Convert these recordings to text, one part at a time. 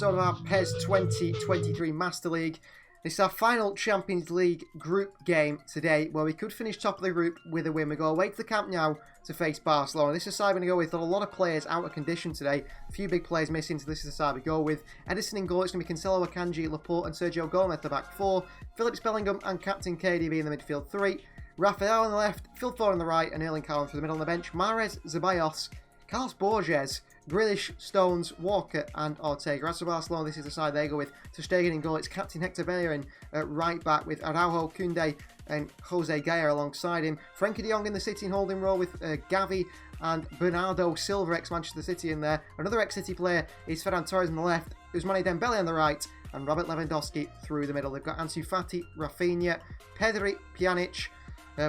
episode of our PES 2023 Master League. This is our final Champions League group game today, where we could finish top of the group with a win. We go away to the Camp Nou to face Barcelona. This is the side we're going to go with. A lot of players out of condition today. A few big players missing, so this is the side we go with. Edison in goal. It's going to be Cancelo, Akanji, Laporte and Sergio Gomez at the back four. Phillips, Bellingham and Captain KDB in the midfield three. Rafael on the left, Phil Foden on the right and Erling Haaland through the middle on the bench. Mahrez, Zeballos, Carlos Borges, Grealish, Stones, Walker and Ortega. As for Barcelona, this is the side they go with. Ter Stegen in goal. It's Captain Hector Bellerin at right back with Araujo, Koundé and Jose Gaya alongside him. Frenkie de Jong in the City in holding role with Gavi and Bernardo Silva, ex-Manchester City in there. Another ex-City player is Ferran Torres on the left, Ousmane Dembele on the right and Robert Lewandowski through the middle. They've got Ansu Fati, Rafinha, Pedri, Pjanic,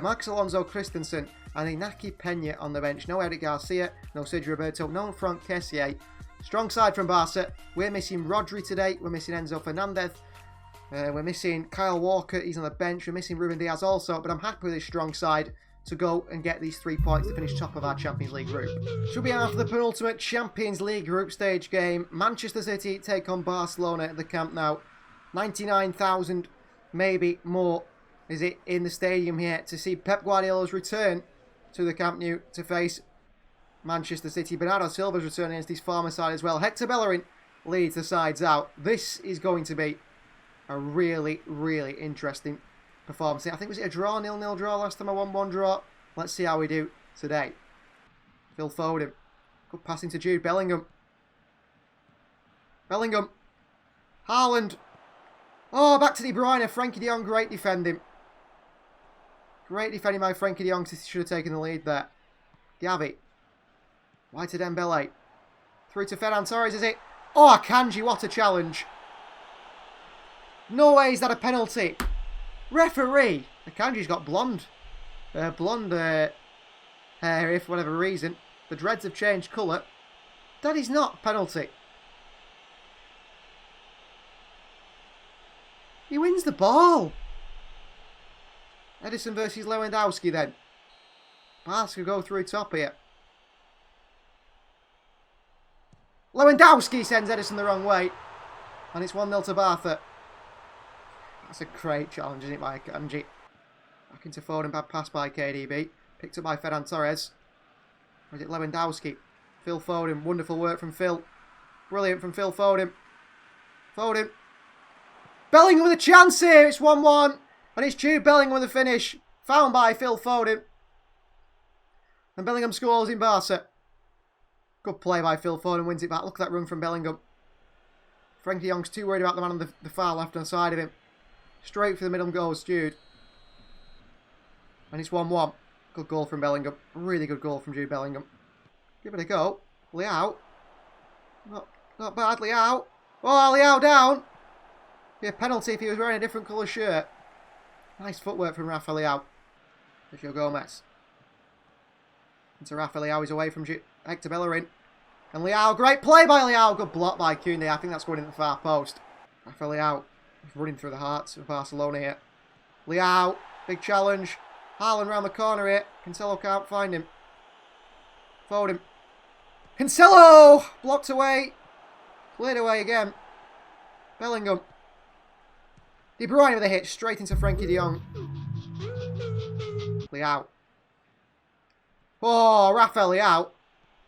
Marcos Alonso, Christensen and Inaki Peña on the bench. No Eric Garcia, no Sergio Roberto, no Franck Kessié. Strong side from Barca. We're missing Rodri today. We're missing Enzo Fernandez. We're missing Kyle Walker. He's on the bench. We're missing Ruben Diaz also. But I'm happy with this strong side to go and get these 3 points to finish top of our Champions League group. Should be after the penultimate Champions League group stage game. Manchester City take on Barcelona at the Camp Nou. 99,000, maybe more, is it in the stadium here to see Pep Guardiola's return to the Camp Nou to face Manchester City. Bernardo Silva's return against his former side as well. Hector Bellerin leads the sides out. This is going to be a really, really interesting performance. I think, was it a draw, 0-0 draw last time, a 1-1 draw? Let's see how we do today. Phil Foden. Good passing to Jude Bellingham. Bellingham. Haaland. Oh, back to De Bruyne. Frenkie de Jong, great defending. Great defending by Frenkie de Jong. Should have taken the lead there. Gavi. Wide to Dembele. Through to Ferran Torres, is it? Oh, Akanji, what a challenge. No way is that a penalty. Referee. Akanji's got blonde hair, if for whatever reason. The dreads have changed colour. That is not a penalty. He wins the ball. Edison versus Lewandowski then. Barca could go through top here. Lewandowski sends Edison the wrong way. And it's 1-0 to Barca. That's a great challenge, isn't it, by Akanji? Back into Foden, bad pass by KDB. Picked up by Ferran Torres. Or is it Lewandowski? Phil Foden, wonderful work from Phil. Brilliant from Phil Foden. Foden. Bellingham with a chance here. It's 1-1. And it's Jude Bellingham with the finish. Found by Phil Foden. And Bellingham scores in Barca. Good play by Phil Foden. Wins it back. Look at that run from Bellingham. Frenkie de Jong's too worried about the man on the far left-hand side of him. Straight for the middle goes Jude. And it's 1-1. Good goal from Bellingham. Really good goal from Jude Bellingham. Give it a go. Leao. Not bad, Leao. Oh, Leao down. Be a penalty if he was wearing a different colour shirt. Nice footwork from Rafa Leao. Sergio Gomez. Into Rafa Leao. He's away from Hector Bellerin. And Leao. Great play by Leao. Good block by Koundé. I think that's going in the far post. Rafa Leao. He's running through the hearts of Barcelona here. Leao. Big challenge. Haaland round the corner here. Cancelo can't find him. Foden. Cancelo! Blocked away. Cleared away again. Bellingham. De Bruyne with a hit straight into Frenkie de Jong. Leao. Oh, Rafael Leao.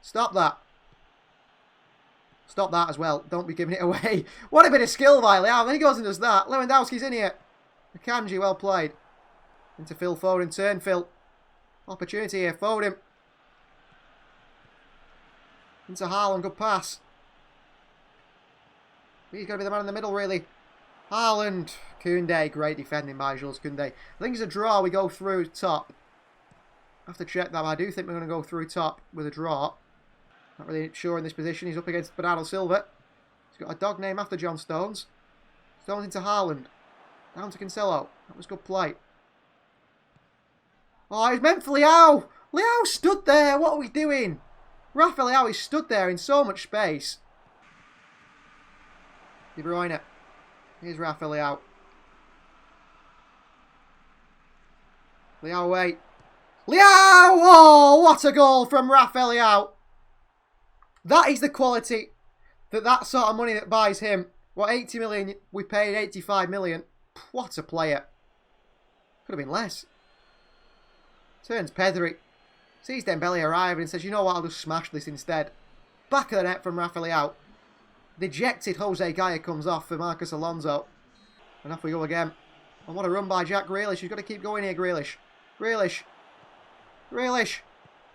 Stop that. Stop that as well. Don't be giving it away. What a bit of skill by Leao. Then he goes and does that. Lewandowski's in here. Akanji, well played. Into Phil Foden. Turn Phil. Opportunity here. Foden. Into Haaland. Good pass. He's going to be the man in the middle, really. Haaland. Koundé. Great defending by Jules Koundé. I think it's a draw. We go through top. I have to check that, but I do think we're going to go through top with a draw. Not really sure in this position. He's up against Bernardo Silva. He's got a dog name after John Stones. Stones into Haaland. Down to Cancelo. That was good play. Oh, he's meant for Leao. Leao stood there. What are we doing? Rafa Leao, he stood there in so much space. De Bruyne. Here's Rafa Leao. Leao away. Leao! Oh, what a goal from Rafa Leao. That is the quality that sort of money that buys him, what, 80 million, we paid 85 million. What a player. Could have been less. Turns Pedri. Sees Dembele arrive and says, you know what, I'll just smash this instead. Back of the net from Rafael. Dejected Jose Gaya comes off for Marcos Alonso. And off we go again. And what a run by Jack Grealish. You've got to keep going here, Grealish. Grealish. Grealish.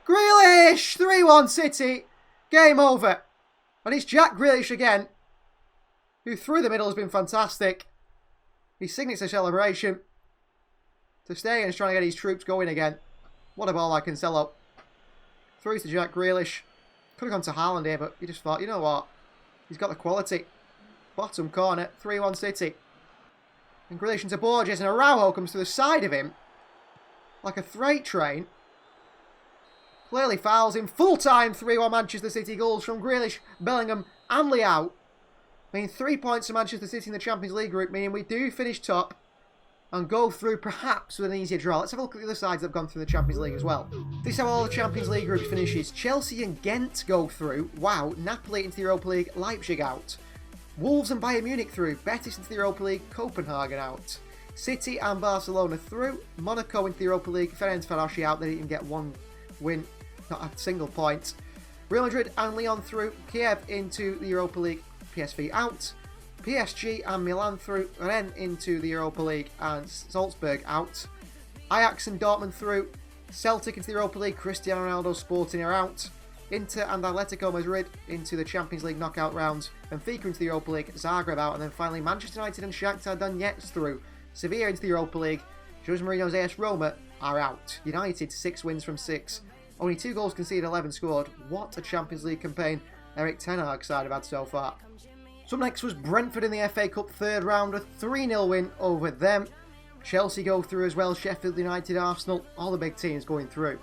Grealish! 3-1 City. Game over. And it's Jack Grealish again, who through the middle has been fantastic. His signature celebration. To stay and is trying to get his troops going again. What a ball by Cancelo. Through to Jack Grealish. Could have gone to Haaland here, but he just thought, you know what? He's got the quality. Bottom corner, 3-1 City. And Grealish into Borges, and Araujo comes to the side of him. Like a freight train. Clearly fouls him. Full-time 3-1 Manchester City goals from Grealish, Bellingham and Leao. Meaning 3 points to Manchester City in the Champions League group, meaning we do finish top and go through perhaps with an easier draw. Let's have a look at the other sides that have gone through the Champions League as well. This is how all the Champions League group finishes. Chelsea and Ghent go through. Wow. Napoli into the Europa League. Leipzig out. Wolves and Bayern Munich through. Betis into the Europa League. Copenhagen out. City and Barcelona through. Monaco into the Europa League. Ferencvárosi out. They didn't even get one win. Not a single point. Real Madrid and Lyon through. Kiev into the Europa League. PSV out. PSG and Milan through. Rennes into the Europa League and Salzburg out. Ajax and Dortmund through. Celtic into the Europa League. Cristiano Ronaldo Sporting are out. Inter and Atletico Madrid into the Champions League knockout rounds. Benfica into the Europa League. Zagreb out. And then finally Manchester United and Shakhtar Donetsk through. Sevilla into the Europa League. Jose Mourinho's AS Roma are out. United 6 wins from 6. Only 2 goals conceded, 11 scored. What a Champions League campaign Eric Ten Hag's side have had so far. So up next was Brentford in the FA Cup third round, a 3-0 win over them. Chelsea go through as well, Sheffield United, Arsenal, all the big teams going through.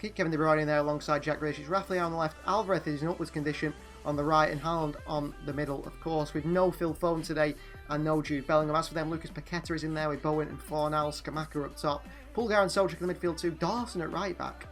Keep Kevin De Bruyne in there alongside Jack Grealish. Rafael on the left, Alvarez is in upwards condition on the right, and Haaland on the middle, of course, with no Phil Foden today and no Jude Bellingham. As for them, Lucas Paqueta is in there with Bowen and Fornals, Skamaka up top, Pulgar and Soldier in the midfield too, Dawson at right back.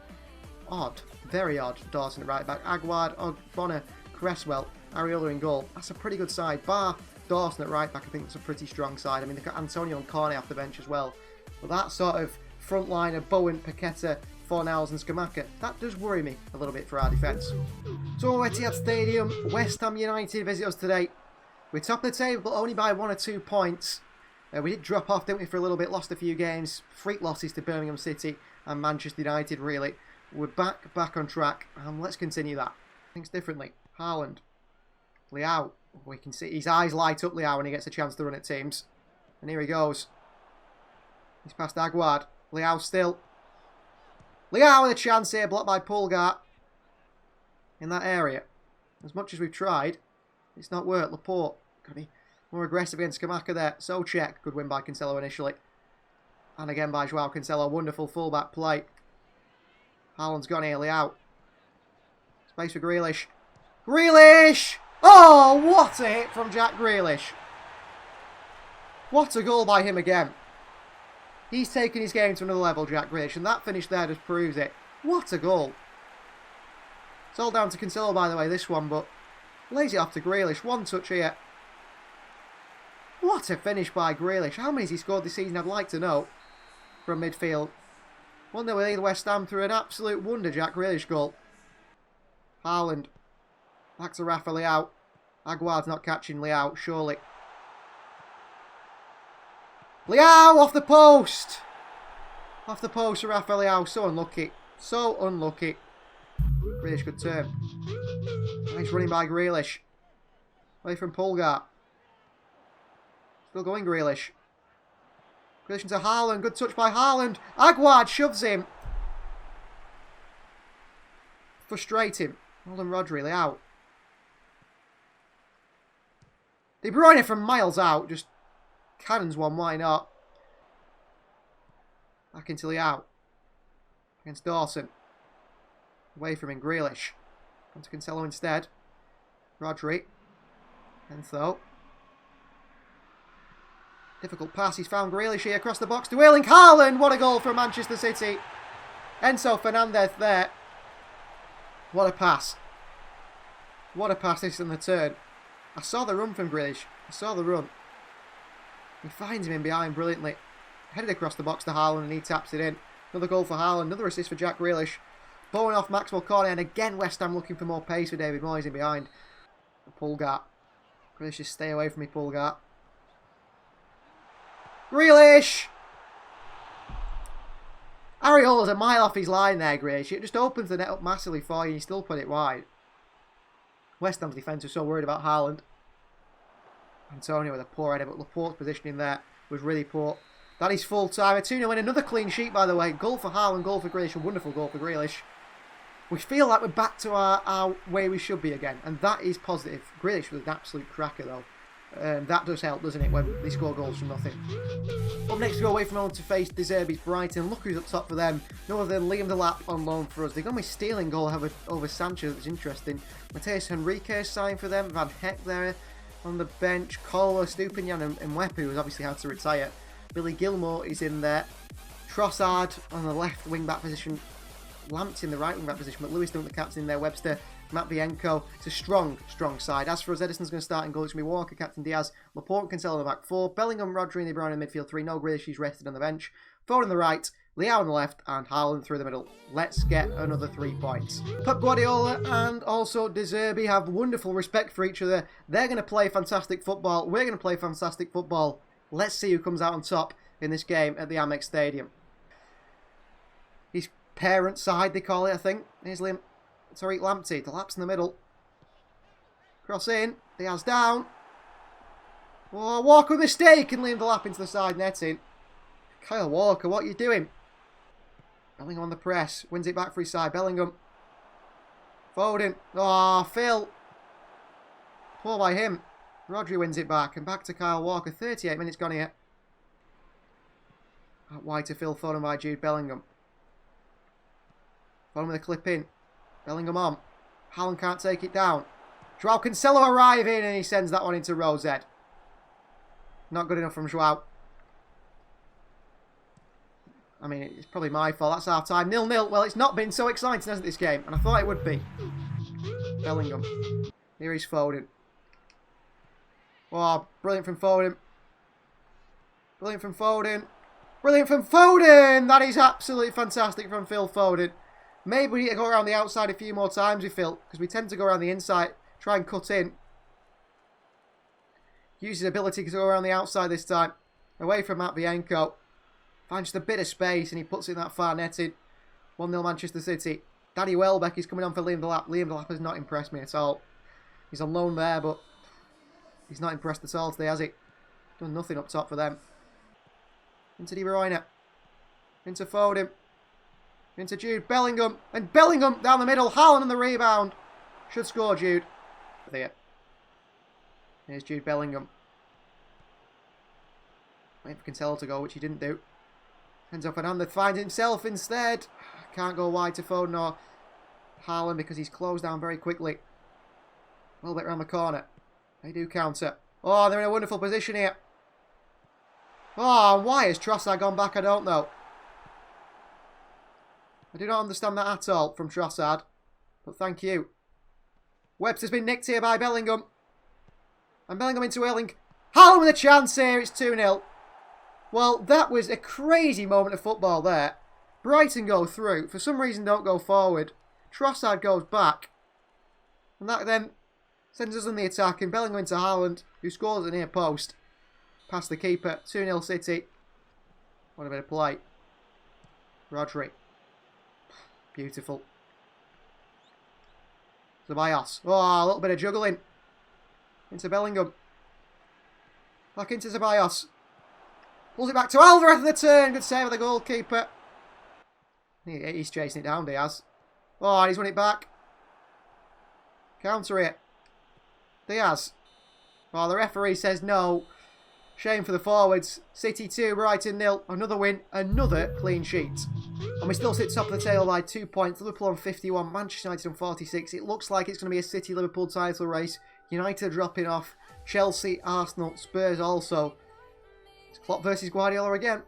Odd, very odd, Dawson at right back, Aguard, Bonner, Cresswell, Areola in goal. That's a pretty good side. Bar Dawson at right back, I think that's a pretty strong side. I mean, they've got Antonio and Cornet off the bench as well. But that sort of front line of Bowen, Paqueta, Fornals and Skamaka, that does worry me a little bit for our defence. So Etihad Stadium, West Ham United visit us today. We're top of the table, but only by 1 or 2 points. We did drop off, didn't we, for a little bit, lost a few games. Freak losses to Birmingham City and Manchester United, really. We're back on track, and let's continue that. Thinks differently. Haaland. Leao. We can see his eyes light up, Leao, when he gets a chance to run at teams. And here he goes. He's past Aguard. Leao still. Leao with a chance here, blocked by Pulgar. In that area. As much as we've tried, it's not worked. Laporte. Got to be more aggressive against Skamaka there. Souček. Good win by Cancelo initially. And again by Joao Cancelo. Wonderful fullback play. Haaland's gone here. Leao. Space for Grealish. Grealish! Oh, what a hit from Jack Grealish. What a goal by him again. He's taken his game to another level, Jack Grealish, and that finish there just proves it. What a goal. It's all down to Cancelo, by the way, this one, but lays it off to Grealish. One touch here. What a finish by Grealish. How many has he scored this season? I'd like to know. From midfield. 1-0 with West Ham through an absolute wonder, Jack Grealish goal. Haaland. Back to Rafa Leao. Aguard's not catching Leao, surely. Leao off the post! Off the post for Rafa Leao. So unlucky. So unlucky. Grealish good turn. Nice running by Grealish. Away from Pulgar. Still going Grealish. Grealish into Haaland. Good touch by Haaland. Aguard shoves him. Frustrating. Well done, Rodri. Leao. De Bruyne from miles out, just cannons one, why not? Back into Leao. Against Dawson. Away from him, Grealish. On to Cancelo instead. Rodri. Enzo. Difficult pass, he's found Grealish here across the box to Erling Haaland. What a goal for Manchester City. Enzo Fernandez there. What a pass. What a pass this in the turn. I saw the run from Grealish. I saw the run. He finds him in behind brilliantly. Headed across the box to Haaland and he taps it in. Another goal for Haaland. Another assist for Jack Grealish. Bowling off Maxwell corner, and again West Ham looking for more pace for David Moyes in behind. Pulgar. Grealish, just stay away from me, Pulgar. Grealish! Areola's a mile off his line there, Grealish. It just opens the net up massively for you. You still put it wide. West Ham's defence was so worried about Haaland. Antonio with a poor header, but Laporte's positioning there was really poor. That is full time. A 2-0 win. Another clean sheet, by the way. Goal for Haaland, goal for Grealish. A wonderful goal for Grealish. We feel like we're back to our way we should be again, and that is positive. Grealish was an absolute cracker, though. That does help, doesn't it, when they score goals from nothing. Up next, we go away from home to face De Zerbi's Brighton. Look who's up top for them. No other than Liam Delap on loan for us. They've got me stealing goal over Sanchez, which is interesting. Mateus Henrique signed for them. Van Heck there on the bench. Colo, Stupinian and Mwepu, who's obviously had to retire. Billy Gilmore is in there. Trossard on the left wing-back position. Lamptey in the right wing-back position, but Lewis Dunk, the captain, in there. Webster, Matvienko. It's a strong, strong side. As for us, Edison's going to start in goal. It's going to be Walker, captain Diaz, Laporte and Cancelo in the back four. Bellingham, Rodri and De Bruyne in the midfield three. No Grealish, he's rested on the bench. Four on the right, Leao on the left, and Haaland through the middle. Let's get another 3 points. Pep Guardiola and also De Zerbi have wonderful respect for each other. They're going to play fantastic football. We're going to play fantastic football. Let's see who comes out on top in this game at the Amex Stadium. His parents' side, they call it, I think. Here's Tariq Lamptey. The lap's in the middle. Cross in. Diaz down. Oh, Walker mistake and Liam Delap into the side netting. Kyle Walker, what are you doing? Bellingham on the press. Wins it back for his side. Bellingham. Foden. Oh, Phil. Poor by him. Rodri wins it back. And back to Kyle Walker. 38 minutes gone here. Out wide to Phil Foden by Jude Bellingham. Foden with a clip in. Bellingham on. Haaland can't take it down. Joao Cancelo arriving and he sends that one into Rose Ed. Not good enough from Joao. I mean, it's probably my fault. That's half time. 0-0. Well, it's not been so exciting, hasn't it, this game? And I thought it would be. Bellingham. Here is Foden. Oh, brilliant from Foden. Brilliant from Foden. Brilliant from Foden! That is absolutely fantastic from Phil Foden. Maybe we need to go around the outside a few more times with Phil, because we tend to go around the inside, try and cut in. Use his ability to go around the outside this time. Away from Matvienko. Finds just a bit of space and he puts it in that far netting. 1-0 Manchester City. Danny Welbeck is coming on for Liam Delap. Liam Delap has not impressed me at all. He's on loan there, but he's not impressed at all today, has he? Done nothing up top for them. Into De Bruyne. Into Foden. Into Jude Bellingham. And Bellingham down the middle. Haaland on the rebound. Should score, Jude. There. Here's Jude Bellingham. Waiting for Cancelo to go, which he didn't do. Enzo Fernandez finds himself instead. Can't go wide to Foden or Haaland because he's closed down very quickly. A little bit around the corner. They do counter. Oh, they're in a wonderful position here. Oh, why has Trossard gone back? I don't know. I do not understand that at all from Trossard. But thank you. Webster's been nicked here by Bellingham. And Bellingham into Erling. Haaland with a chance here. It's 2-0. Well, that was a crazy moment of football there. Brighton go through. For some reason, don't go forward. Trossard goes back. And that then sends us on the attack. And Bellingham into Haaland, who scores a near post. Past the keeper. 2-0 City. What a bit of play. Rodri. Beautiful. Ceballos. Oh, a little bit of juggling. Into Bellingham. Back into Ceballos. Pulls it back to Alvarez in the turn. Good save of the goalkeeper. He's chasing it down, Diaz. Oh, and he's won it back. Counter it. Diaz. Oh, the referee says no. Shame for the forwards. City 2, Brighton 0. Another win, another clean sheet. And we still sit top of the table by 2 points. Liverpool on 51, Manchester United on 46. It looks like it's going to be a City-Liverpool title race. United dropping off. Chelsea, Arsenal, Spurs also. It's Klopp versus Guardiola again.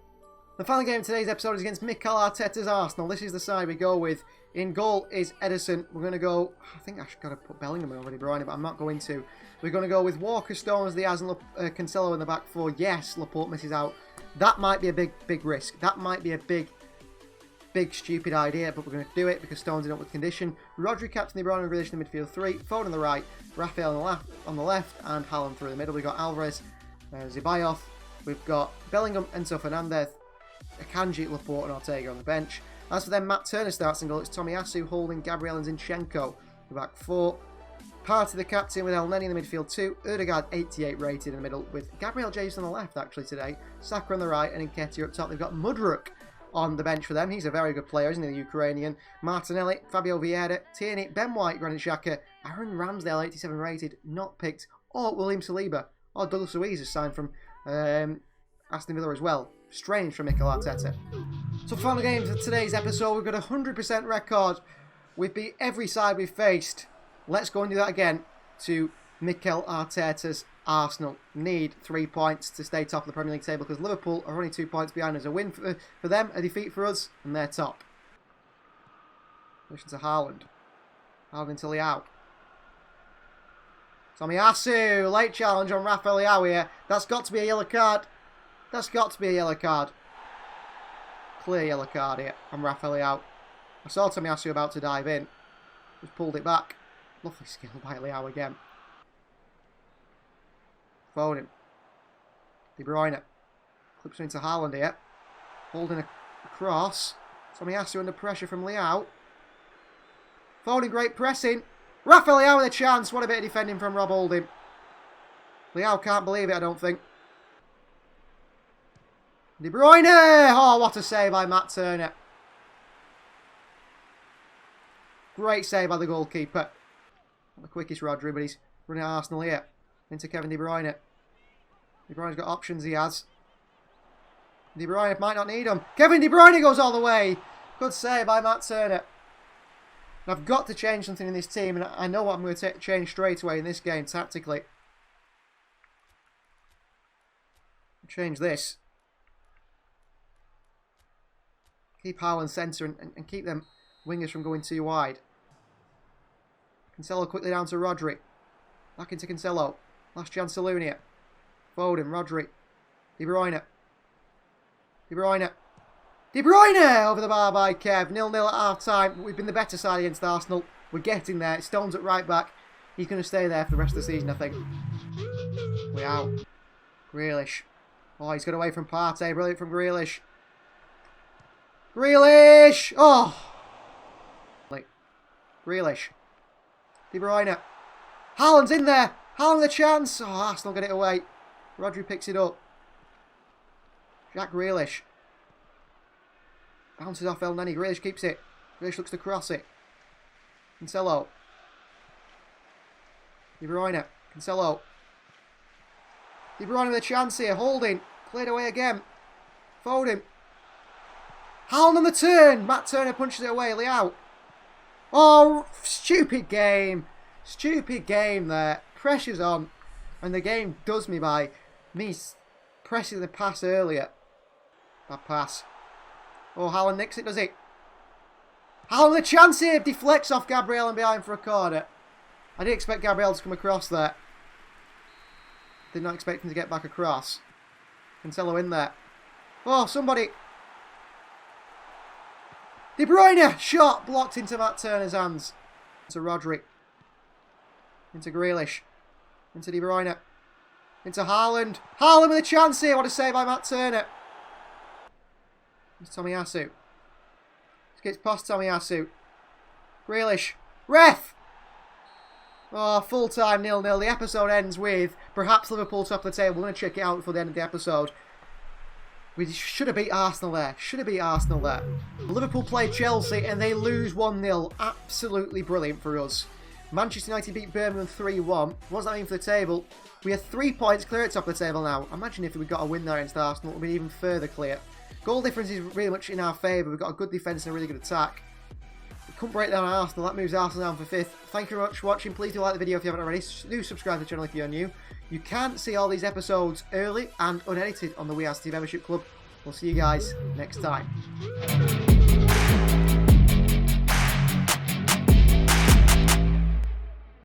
The final game of today's episode is against Mikel Arteta's Arsenal. This is the side we go with. In goal is Edison. We're going to go... I think I should got to put Bellingham over De Bruyne, but I'm not going to. We're going to go with Walker, Stones, Diaz, and Cancelo in the back four. Yes, Laporte misses out. That might be a big risk. That might be a big stupid idea, but we're going to do it because Stones in upward condition. Rodri, captain De Bruyne, and Grealish in the midfield three. Foden on the right, Raphael on the left, and Haaland through the middle. We've got Alvarez, Zibayov. We've got Bellingham, Enzo Fernandez, Akanji, Laporte, and Ortega on the bench. As for them, Matt Turner starts in goal. It's Tomiyasu, Holding, Gabriel, and Zinchenko. The back four. Partey the captain with El Neni in the midfield 2. Ødegaard 88 rated in the middle with Gabriel Jesus on the left actually today. Saka on the right and Nketiah up top. They've got Mudryk on the bench for them. He's a very good player, isn't he, the Ukrainian. Martinelli, Fabio Vieira, Tierney, Ben White, Granit Xhaka, Aaron Ramsdale 87 rated, not picked. Or William Saliba. Or Douglas Luiz is signed from Aston Villa as well. Strange from Mikel Arteta. So final games of today's episode. We've got a 100% record. We've beat every side we've faced. Let's go and do that again to Mikel Arteta's Arsenal. Need 3 points to stay top of the Premier League table because Liverpool are only 2 points behind us. A win for them, a defeat for us, and they're top. Listen to Haaland. Haaland into Leao. Tomiyasu, late challenge on Rafael Leao here. That's got to be a yellow card. That's got to be a yellow card. Clear yellow card here on Rafael Leao. I saw Tomiyasu about to dive in. Just pulled it back. Lovely skill by Leao again. Foden. De Bruyne. Clips into Haaland here. Holding a cross. Tomiyasu under pressure from Leao. Foden, great pressing. Rafael Leao with a chance. What a bit of defending from Rob Holding. Leao can't believe it, I don't think. De Bruyne! Oh, what a save by Matt Turner. Great save by the goalkeeper. Not the quickest Rodri, but he's running at Arsenal here. Into Kevin De Bruyne. De Bruyne's got options, he has. De Bruyne might not need them. Kevin De Bruyne goes all the way. Good save by Matt Turner. And I've got to change something in this team, and I know what I'm going to change straight away in this game, tactically. Change this. Keep Haaland centre and keep them wingers from going too wide. Cancelo quickly down to Rodri. Back into Cancelo. Last chance saloon here. Foden, Rodri. De Bruyne. De Bruyne. De Bruyne over the bar by Kev. 0-0 at half time. We've been the better side against Arsenal. We're getting there. Stones at right back. He's going to stay there for the rest of the season, I think. We're out. Grealish. Oh, he's got away from Partey. Brilliant from Grealish. Grealish! Oh! Grealish. De Bruyne. Haaland's in there. Haaland the chance. Oh, Arsenal get it away. Rodri picks it up. Jack Grealish. Bounces off El Neni. Grealish keeps it. Grealish looks to cross it. Cancelo. De Bruyne. Cancelo. De Bruyne with a chance here. Holding. Cleared away again. Foden. Haaland on the turn. Matt Turner punches it away. Leao. Oh, stupid game. Stupid game there. Pressure's on. And the game does me by me pressing the pass earlier. Bad pass. Oh, Haaland nicks it, does he? Haaland the chance here. Deflects off Gabriel and behind for a corner. I didn't expect Gabriel to come across there. Did not expect him to get back across. Cancelo in there. Oh, somebody. De Bruyne! Shot blocked into Matt Turner's hands. Into Rodri. Into Grealish. Into De Bruyne. Into Haaland. Haaland with a chance here. What a save by Matt Turner. It's Tomiyasu. Gets past Tomiyasu. Grealish. Ref! Oh, full time 0-0. The episode ends with perhaps Liverpool top of the table. We're going to check it out for the end of the episode. We should have beat Arsenal there. Should have beat Arsenal there. Liverpool play Chelsea and they lose 1-0. Absolutely brilliant for us. Manchester United beat Birmingham 3-1. What does that mean for the table? We are 3 points clear at top of the table now. Imagine if we got a win there against Arsenal. It would be even further clear. Goal difference is really much in our favour. We've got a good defence and a really good attack. We couldn't break down Arsenal. That moves Arsenal down for 5th. Thank you very much for watching. Please do like the video if you haven't already. Do subscribe to the channel if you're new. You can see all these episodes early and unedited on the We Are City Membership Club. We'll see you guys next time.